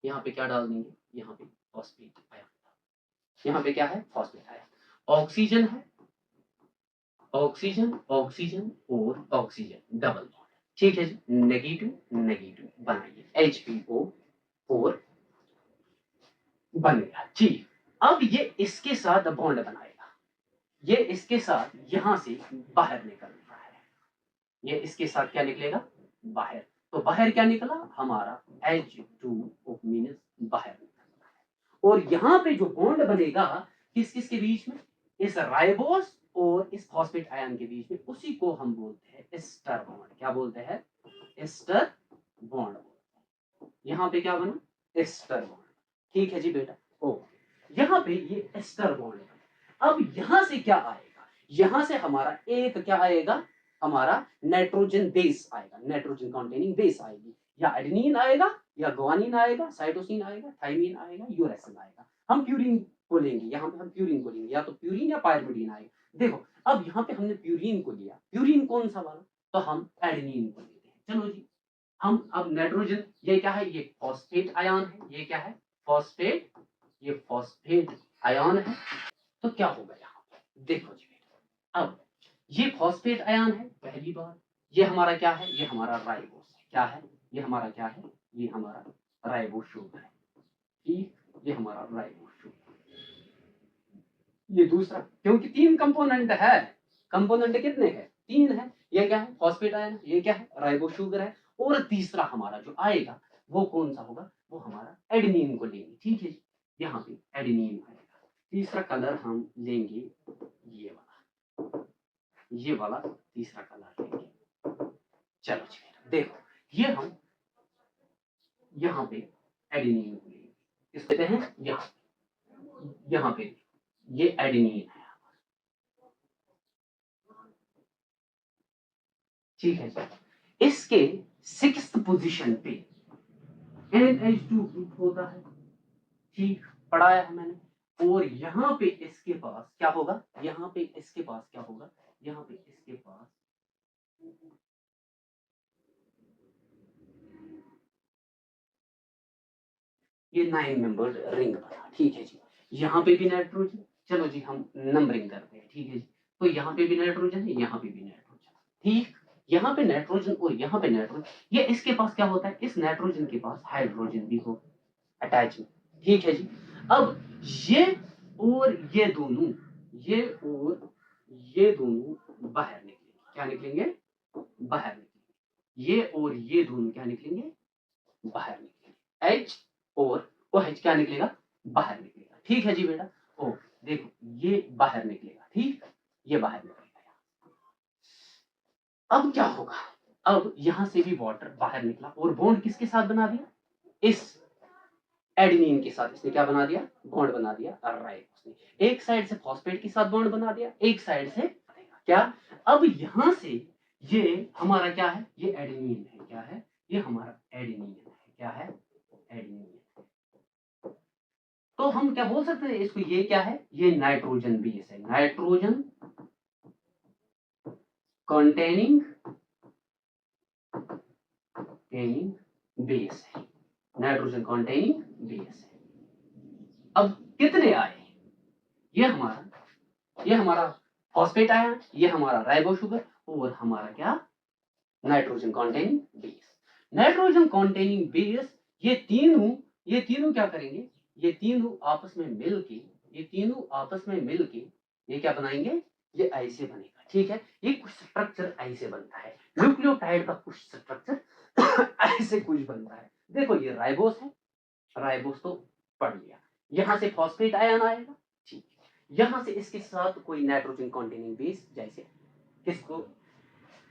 यहाँ पे क्या डाल देंगे, यहाँ पे फॉस्फेट आयन, यहाँ पे क्या है, फॉस्फेट आयन, ऑक्सीजन है, ऑक्सीजन ऑक्सीजन और ऑक्सीजन डबल बॉन्ड, ठीक है जी, नेगेटिव नेगेटिव बनाइए, HPO4 बन गया, ठीक। अब ये इसके साथ बॉन्ड बनाएगा, ये इसके साथ यहां से बाहर निकल रहा है, ये इसके साथ क्या निकलेगा, बाहर, तो बाहर क्या निकला, हमारा H2O मीनस बाहर निकल रहा है। और यहाँ पे जो बॉन्ड बनेगा किस किस के बीच में, इस राइबोस और इस फॉस्फेट आयन के बीच में, उसी को हम बोलते हैं एस्टर बॉन्ड, क्या बोलते हैं, एस्टर बॉन्ड। यहाँ पे क्या बना, एस्टर बॉन्ड, ठीक है जी बेटा। ओ यहाँ पे ये एस्टर बॉन्ड बना। अब यहाँ से क्या आएगा, यहाँ से हमारा एक क्या आएगा, हमारा नाइट्रोजन बेस आएगा, नाइट्रोजन कंटेनिंग बेस आएगी, या एडेनिन आएगा, या ग्वानिन आएगा, साइटोसिन आएगा, थाइमिन आएगा, यूरेसिल आएगा। हम प्यूरिन को लेंगे, यहाँ पे हम प्यूरिन को लेंगे, या तो प्यूरिन या पायरिमिडीन आएगा। देखो अब यहाँ पे हमने प्यूरिन को लिया, प्यूरिन कौन सा वाला, तो हम एडेनिन को लेते हैं। चलो जी, हम अब नाइट्रोजन, ये क्या है, ये फॉस्फेट आयन है, ये क्या है, फॉस्फेट, ये फॉस्फेट आयन है। तो क्या होगा यहाँ पे, देखो जी बेटा, अब ये फॉस्फेट आयन है, पहली बार, ये हमारा क्या है, ये हमारा राइबोस है, क्या है, ये हमारा क्या है, ये हमारा राइबोस शुगर है, ठीक, ये हमारा राइबोस शुगर, ये दूसरा, क्योंकि तीन कंपोनेंट है, कंपोनेंट कितने हैं, तीन है, ये क्या है, फॉस्फेट आयन, ये क्या है, राइबोस शुगर है, और तीसरा हमारा जो आएगा वो कौन सा होगा, वो हमारा एडेनिन को लेंगे, ठीक है, यहाँ पे एडेनिन आएगा। तीसरा कलर हम लेंगे, ये वाला, ये वाला तीसरा कलर लेंगे। चलो जी देखो, ये हम यहाँ पे एडेनिन को लेंगे, इस कहते हैं यहाँ पे ये एडेनिन है, ठीक है जी। इसके 6th पोजीशन पे NH2 ग्रुप होता है, ठीक पढ़ाया है मैंने। और यहाँ पे इसके पास क्या होगा, यहाँ पे इसके पास क्या होगा, यहाँ पे इसके पास ये 9 मेंबर्ड रिंग बना, ठीक है जी। यहाँ पे भी नाइट्रोजन, चलो जी हम नंबरिंग करते हैं, ठीक है जी। तो यहाँ पे भी नाइट्रोजन है, यहाँ पे भी नाइट्रोजन, ठीक। यहाँ पे नाइट्रोजन और यहाँ पे नाइट्रोजन, ये इसके पास क्या होता है, इस नाइट्रोजन के पास हाइड्रोजन भी हो अटैचमेंट, ठीक है जी। अब ये और ये दोनों, ये और ये दोनों बाहर निकलेंगे, क्या निकलेंगे, बाहर निकलेंगे। ये और ये दोनों क्या निकलेंगे, बाहर निकलेंगे। H और OH क्या निकलेगा, बाहर निकलेगा, ठीक है जी बेटा। ओ देखो ये बाहर निकलेगा, ठीक, ये बाहर निकलेगा। अब क्या होगा, अब यहां से भी वाटर बाहर निकला और बॉन्ड किसके साथ बना दिया, इस एडेनिन के साथ इसने क्या बना दिया, बॉन्ड बना दिया राइबोस ने। एक साइड से फॉस्फेट के साथ बॉन्ड बना दिया, एक साइड से क्या। अब यहां से ये हमारा क्या है, ये एडेनिन है, क्या है, ये हमारा एडेनिन है, क्या है, एडेनिन। तो हम क्या बोल सकते हैं इसको, ये क्या है, ये नाइट्रोजन बेस है, नाइट्रोजन कंटेनिंग बेस है, नाइट्रोजन कंटेनिंग बेस है। अब कितने आए, ये हमारा फॉस्फेट आया, ये हमारा राइबो शुगर और हमारा क्या, nitrogen containing base. Nitrogen containing base, ये तीनों क्या करेंगे, ये तीनों आपस में मिलके, ये तीनों आपस में मिलके ये क्या बनाएंगे, ये ऐसे बनेगा, ठीक है। ये कुछ स्ट्रक्चर ऐसे बनता है, न्यूक्लियोटाइड का कुछ स्ट्रक्चर ऐसे कुछ बनता है। देखो ये राइबोस है, राइबोस तो पढ़ लिया। यहां से फॉस्फेट आयन आएगा, ठीक है। यहां से इसके साथ कोई नाइट्रोजन कंटेनिंग बेस, जैसे किसको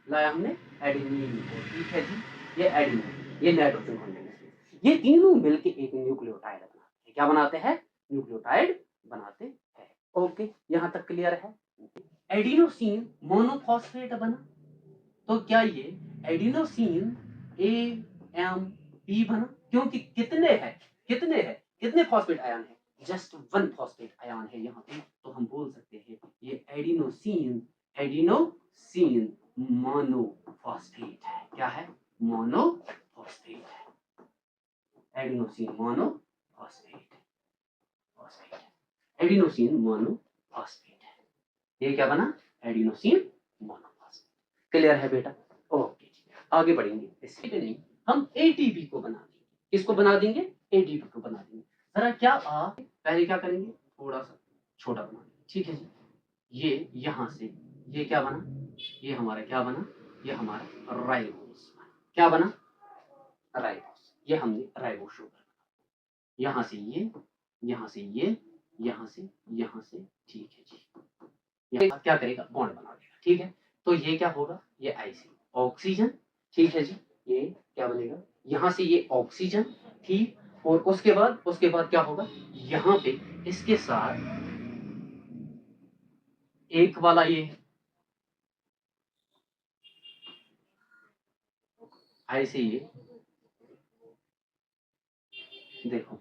लाया हमने, एडेनिन को, ठीक है जी। ये एडेनिन, ये नाइट्रोजन कंटेनिंग बेस, ये तीनों मिलके एक न्यूक्लियोटाइड बनाते हैं, क्या बनाते हैं, न्यूक्लियोटाइड बनाते हैं। ओके, यहां तक क्लियर है। एडिनोसिन मोनोफॉस्फेट बना, तो क्या ये एडिनोसिन AMP बना, क्योंकि कितने फॉस्फेट आयन है, जस्ट 1 फॉस्फेट आयन है यहाँ पे। तो हम बोल सकते हैं ये एडिनोसिन मोनोफॉस्फेट है, क्या है, मोनोफॉस्फेट है, एडिनोसिन मोनोफॉस्फेट, एडिनोसिन मोनोफॉस्फेट है, ये क्या बना, एडिनोसिन मोनोफॉस्फेट। क्लियर है बेटा, ओके जी। आगे बढ़ेंगे, इससे नहीं हम ATP को बना देंगे, किसको बना देंगे, ATP को बना देंगे। जरा क्या आप पहले क्या करेंगे, थोड़ा सा छोटा बना देंगे, ठीक है जी। ये यहां से ये क्या बना, ये हमारा क्या बना, ये हमारा राइबोस बना, क्या बना, राइबोस। ये हमने राइबोस शुगर, यहां से ये, यहां से ये, यहां से यहां से, ठीक है जी। ये क्या करेगा, बॉन्ड बना देगा, ठीक है। तो ये क्या होगा, ये ऐसे ऑक्सीजन, ठीक है जी। ये क्या बनेगा, यहां से ये ऑक्सीजन, ठीक। और उसके बाद क्या होगा, यहाँ पे इसके साथ एक वाला ये ऐसे ये देखो,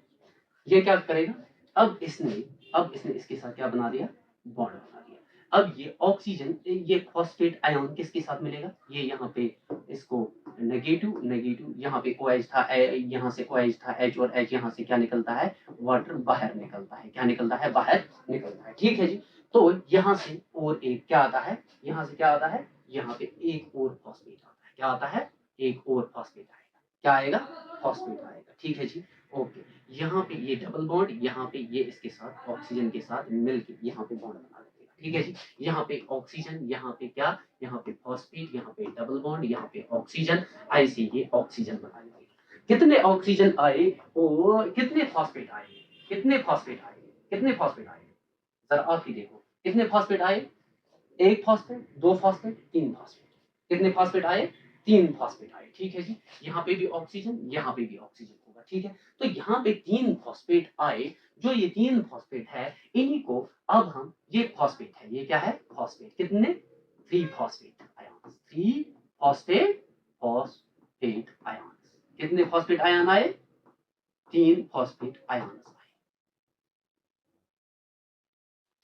ये क्या करेगा, अब इसने इसके साथ क्या बना दिया, बॉन्ड बना दिया। अब ये ऑक्सीजन, ये फॉस्फेट आयन किसके साथ मिलेगा, ये यहाँ पे इसको नेगेटिव नेगेटिव, यहाँ पे OH था, यहाँ से OH था, H और H, यहाँ से क्या निकलता है, वाटर बाहर निकलता है, क्या निकलता है, बाहर निकलता है, ठीक है जी। तो यहाँ से और एक क्या आता है, यहाँ से क्या आता है, यहाँ पे एक और फॉस्फेट आता है, क्या आता है, एक और फॉस्फेट आएगा, क्या आएगा, फॉस्फेट आएगा, ठीक है जी। ओके, यहाँ पे ये डबल बॉन्ड, यहाँ पे ये इसके साथ ऑक्सीजन के साथ मिलके यहाँ पे बॉन्ड बना देगा, ठीक है जी। यहाँ पे ऑक्सीजन, यहाँ पे क्या, यहाँ पे फॉस्फेट, यहाँ पे डबल बॉन्ड, यहाँ पे ऑक्सीजन, ऐसे ये ऑक्सीजन बना देगा। कितने ऑक्सीजन आए और कितने फॉस्फेट आए, कितने फॉस्फेट आए, कितने फॉस्फेट आए, जरा आप ही देखो, कितने फॉस्फेट आए, एक फॉस्फेट, दो फॉस्फेट, तीन फॉस्फेट, कितने फॉस्फेट आए, तीन फॉस्फेट आए, ठीक है जी। यहाँ पे भी ऑक्सीजन, यहाँ पे भी ऑक्सीजन होगा, ठीक है। तो यहाँ पे तीन फॉस्फेट आए, जो ये तीन फॉस्फेट है, इन्हीं को अब हम, ये फॉस्फेट है, ये क्या है, फॉस्फेट, कितने, 3 फॉस्फेट आया, 3 फॉस्फेट आयन्स। कितने फॉस्फेट आयन आए? 3 फॉस्फेट आयन्स आए,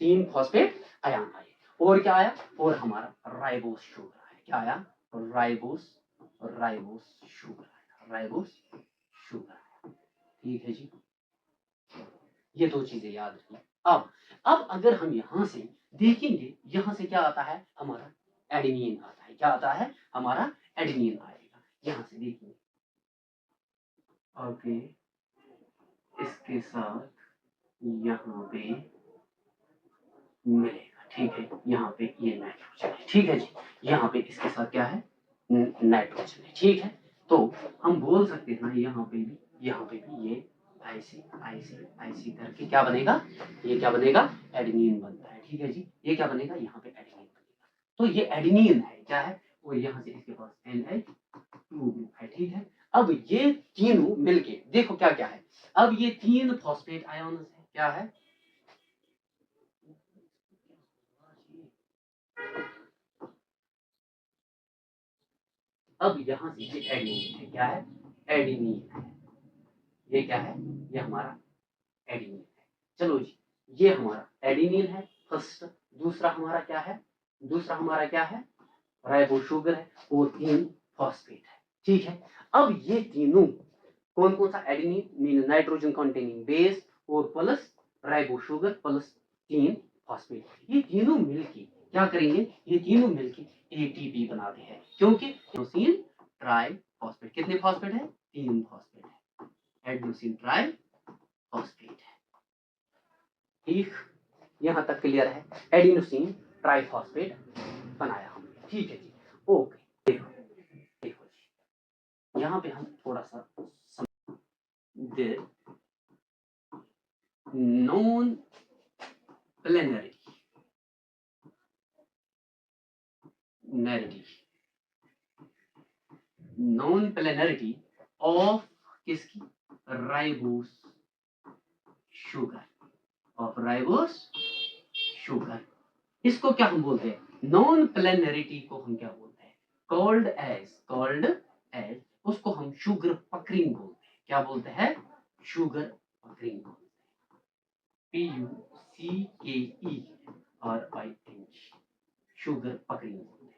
3 फॉस्फेट आयन आए। और क्या आया? और हमारा राइबोस शुगर आया। क्या आया? राइबोस शुगर आया, राइबोस शुगर आया। ठीक है जी, ये 2 चीजें याद रखिए। अब अगर हम यहां से देखेंगे, यहां से क्या आता है? हमारा एडेनिन आता है। क्या आता है? हमारा एडेनिन आएगा। यहां से देखेंगे, ओके, इसके साथ यहाँ पे मिलेगा। ठीक है, यहाँ पे ये नाइट्रोजन है। ठीक है जी, यहाँ पे इसके साथ क्या है? नाइट्रोजन है। ठीक है, तो हम बोल सकते हैं यहाँ पे भी ये ऐसे करके क्या बनेगा? ये क्या बनेगा? एडेनिन बनता है। ठीक है जी, ये क्या बनेगा? यहाँ पे एडेनिन बनेगा। तो ये एडेनिन है। क्या है? और यहाँ से इसके पास NH2 है। ठीक है, अब ये तीनों मिलके देखो क्या क्या है। अब ये 3 फॉस्फेट आयन्स है। क्या है? अब यहां से ये एडेनिन है। क्या है? एडेनिन है। ये क्या है? ये हमारा एडेनिन है। चलो जी, ये हमारा एडेनिन है फर्स्ट। दूसरा हमारा क्या है? दूसरा हमारा क्या है? राइबो शुगर है और 3 फॉस्फेट है। ठीक है, अब ये तीनों कौन कौन सा? Adenine mean nitrogen containing base और plus ribo sugar plus 3 phosphate, ये तीनों मिलके क्या करेंगे? ये तीनों मिलके ATP बनाते हैं। क्योंकि एडेनोसिन ट्राई फॉस्फेट, कितने फॉस्फेट है? 3 फॉस्फेट है, एडेनोसिन ट्राई फॉस्फेट है। ठीक, यहां तक क्लियर है? एडेनोसिन ट्राई फॉस्फेट बनाया हमने। ठीक है जी, ओके। देखो जी, यहाँ पे हम थोड़ा सा नॉन प्लेनरिटी ऑफ किसकी? Ribose sugar, of ribose sugar. इसको क्या हम बोलते हैं? नॉन प्लेनरिटी को हम क्या बोलते हैं? कॉल्ड एज उसको हम शुगर पकरिंग बोलते हैं। क्या बोलते हैं? शुगर पकरिंग बोलते हैं। PUCKERING, शुगर पकरिंग बोलते हैं।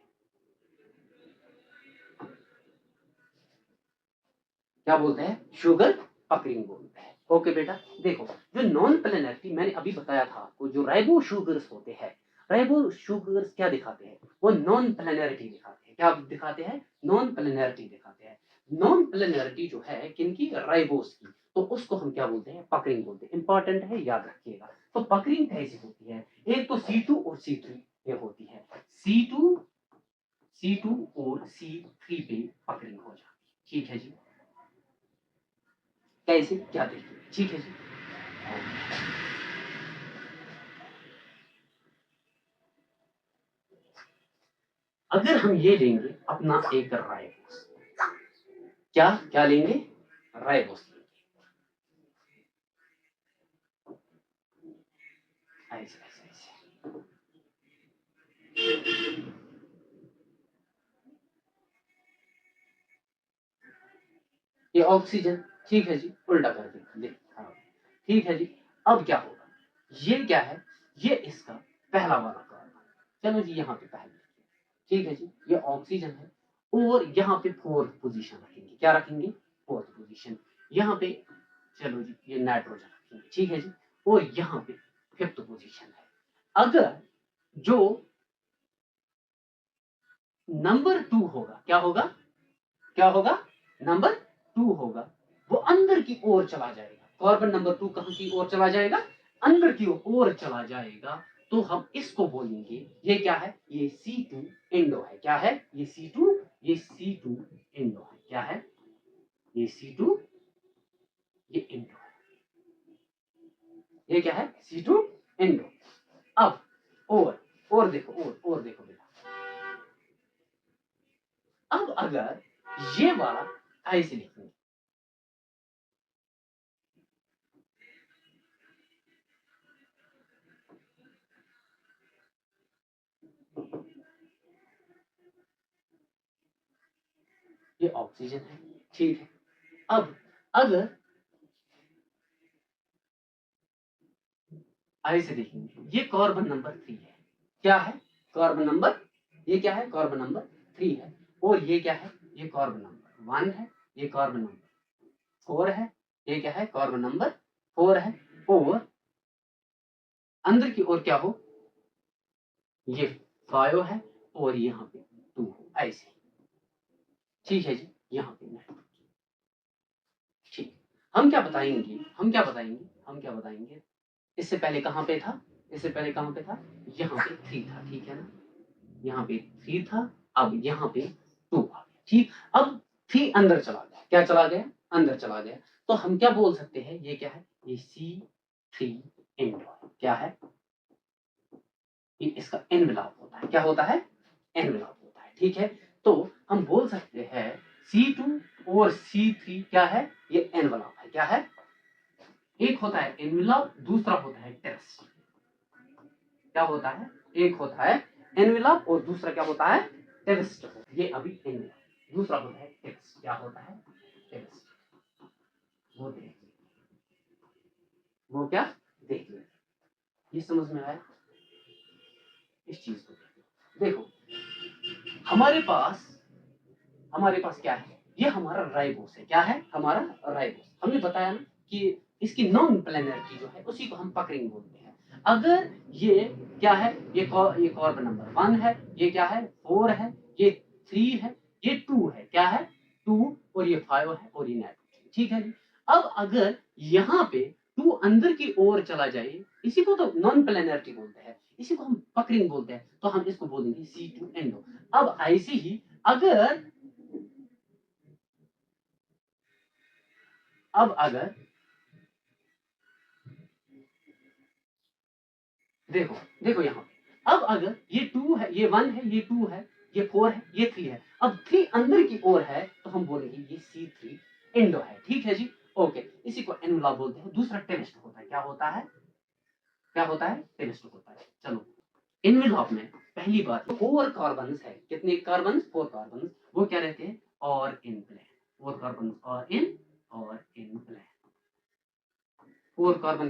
क्या बोलते हैं? शुगर पकरिंग बोलते हैं। ओके बेटा, देखो जो नॉन प्लेनरिटी मैंने अभी बताया था आपको, जो राइबो शुगर्स होते हैं, राइबो शुगर्स क्या दिखाते हैं? वो नॉन प्लेनरिटी दिखाते हैं। क्या दिखाते हैं? नॉन प्लेनरिटी दिखाते हैं। नॉन प्लेनरिटी जो है किनकी? राइबोस की। तो उसको हम क्या बोलते हैं? पकरिंग बोलते हैं। इंपॉर्टेंट है, याद रखिएगा। तो पकरिंग कैसी होती है? एक तो C2 और C3 पे होती है। C2 और C3 पे पकरिंग हो जाती है। ठीक है जी, कैसे क्या देखिए। ठीक है जी, अगर हम ये लेंगे अपना एक राइबोस, क्या लेंगे? राइबोस लेंगे। ऐसे ऐसे ऐसे, ये ऑक्सीजन। ठीक है जी, उल्टा कर दे। ठीक है जी, अब क्या होगा? ये क्या है? ये इसका पहला वाला कार्बन। चलो जी, यहाँ पे पहले, ठीक है जी, ये ऑक्सीजन है और यहाँ पे 4th पोजीशन रखेंगे। क्या रखेंगे? 4th position. यहाँ पे चलो जी, ये नाइट्रोजन रखेंगे। ठीक है जी, और यहाँ पे 5th पोजीशन है। अगर जो नंबर 2 होगा, क्या होगा? नंबर 2 होगा, वो अंदर की ओर चला जाएगा। कार्बन नंबर 2 कहां की ओर चला जाएगा? अंदर की ओर चला जाएगा। तो हम इसको बोलेंगे, ये क्या है? ये C2 एंडो है। क्या है? ये C2 एंडो है। क्या है? ये C2 ये एंडो है। ये क्या है? C2 endo. अब और देखो, और देखो बेटा, अब अगर ये वाला ऐसे लिखेंगे, ऑक्सीजन है, ठीक है। अब अगर ऐसे देखेंगे, ये कार्बन नंबर 3 है, क्या है कार्बन नंबर, ये क्या है कार्बन नंबर 3 है, और ये क्या है, ये कार्बन नंबर 1 है, ये कार्बन नंबर 4 है, ये क्या है कार्बन नंबर 4 है, और अंदर की ओर क्या हो, ये 5 है, और यहाँ पे 2 हो, ऐसे, ठीक है जी। यहाँ पे नाइट्रोजन, ठीक। हम क्या बताएंगे, इससे पहले कहाँ पे था, इससे पहले कहाँ पे था, यहाँ पे 3 था, ठीक है ना, यहाँ पे 3 था, अब यहाँ पे 2 आ गया, ठीक। अब 3 अंदर चला गया, क्या चला गया, अंदर चला गया, तो हम क्या बोल सकते हैं, ये क्या है, ये C3N क्या है, ये इसका एनवेलप होता है, क्या होता है, एनवेलप होता है, ठीक है। तो हम बोल सकते हैं C2 और C3 क्या है, ये एनवेलप है, क्या है, एक होता है एनवेलप, दूसरा होता है टेरेस्ट, क्या होता है, एक होता है एनवेलप और दूसरा क्या होता है, टेरेस्ट, ये अभी एनवेलप, दूसरा होता है टेरेस्ट, क्या होता है, टेरेस्ट, वो देख, वो क्या देख ले, ये समझ में आया, इस चीज को देखो, हमारे पास क्या है, ये हमारा राइबोस है, क्या है हमारा राइबोस, हमने बताया ना कि इसकी नॉन प्लेनरिटी जो है उसी को हम पकरिंग बोलते हैं। अगर ये क्या है, ये कार्बन नंबर 1 है, ये क्या है 4 है, ये 3 है, ये 2 है, क्या है 2, और ये 5 है, और ये नाइट्रोजन, ठीक है जी। अब अगर यहाँ पे 2 अंदर की ओर चला जाए, इसी को तो नॉन प्लेनरिटी बोलते हैं, इसी को हम पकरिंग बोलते हैं, तो हम इसको बोलेंगे C2N2। अब ऐसे ही अगर देखो, देखो यहाँ पे, अब अगर ये 2 है, ये 1 है, ये 2 है, ये 4 है, ये 3 है, अब 3 अंदर की ओर है, तो हम बोलेंगे ये C3N2 है, ठीक है जी, ओके। इसी को एनवेलप बोलते हैं। दूसरा टेरेस्ट होता है, क्या होता है, टेरेस्ट होता है। चलो, एनवेलप में पहली बात 4 कार्बन है, कितने कार्बन, 4 कार्बन, वो क्या रहते हैं, और इन प्लेन, 4 कार्बन और इन प्लेन, 4 कार्बन